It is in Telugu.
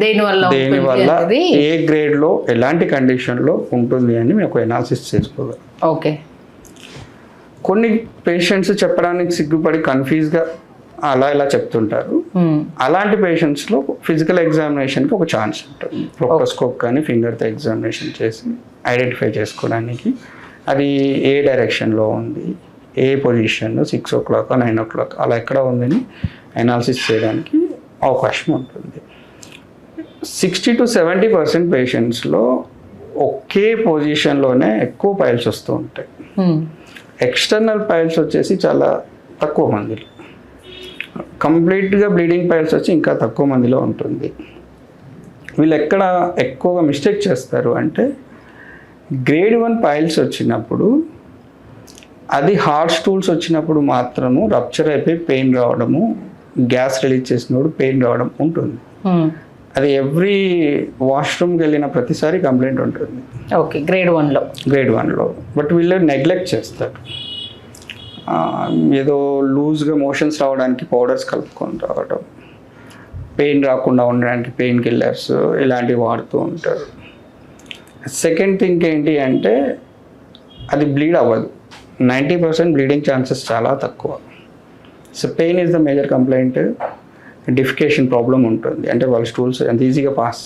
దేనివల్ల ఏ గ్రేడ్లో ఎలాంటి కండిషన్లో ఉంటుంది అని మేము ఒక ఎనాలిసిస్ చేసుకోగలం. ఓకే. కొన్ని పేషెంట్స్ చెప్పడానికి సిగ్గుపడి కన్ఫ్యూజ్గా అలా ఇలా చెప్తుంటారు. అలాంటి పేషెంట్స్లో ఫిజికల్ ఎగ్జామినేషన్కి ఒక ఛాన్స్ ఉంటుంది. ప్రొక్టోస్కోప్ కానీ ఫింగర్తో ఎగ్జామినేషన్ చేసి ఐడెంటిఫై చేసుకోవడానికి అది ఏ డైరెక్షన్లో ఉంది, ఏ పొజిషన్, 6 o'clock 9 o'clock అలా ఎక్కడ ఉందని అనాలిసిస్ చేయడానికి అవకాశం ఉంటుంది. 60 to 70% పేషెంట్స్లో ఒకే పొజిషన్లోనే ఎక్కువ పైల్స్ వస్తూ ఉంటాయి. ఎక్స్టర్నల్ పైల్స్ వచ్చేసి చాలా తక్కువ మందిలో, కంప్లీట్గా బ్లీడింగ్ పైల్స్ వచ్చి ఇంకా తక్కువ మందిలో ఉంటుంది. వీళ్ళు ఎక్కడ ఎక్కువగా మిస్టేక్ చేస్తారు అంటే grade 1 పైల్స్ వచ్చినప్పుడు అది హార్డ్ స్టూల్స్ వచ్చినప్పుడు మాత్రము రప్చర్ అయిపోయి పెయిన్ రావడము, గ్యాస్ రిలీజ్ చేసినప్పుడు పెయిన్ రావడం ఉంటుంది. అది ఎవ్రీ వాష్రూమ్కి వెళ్ళిన ప్రతిసారి కంప్లైంట్ ఉంటుంది. ఓకే. గ్రేడ్ 1లో బట్ వీళ్ళు నెగ్లెక్ట్ చేస్తారు. ఏదో లూజ్గా మోషన్స్ రావడానికి పౌడర్స్ కలుపుకొని రావడం, పెయిన్ రాకుండా ఉండడానికి పెయిన్ కిల్లర్స్ ఇలాంటివి వాడుతూ ఉంటారు. సెకండ్ థింగ్ ఏంటి అంటే అది బ్లీడ్ అవ్వదు. 90% బ్లీడింగ్ ఛాన్సెస్ చాలా తక్కువ. So pain is the major complaint. Defecation problem ఉంటుంది, అంటే వాళ్ళ స్టూల్స్ ఎంత ఈజీగా పాస్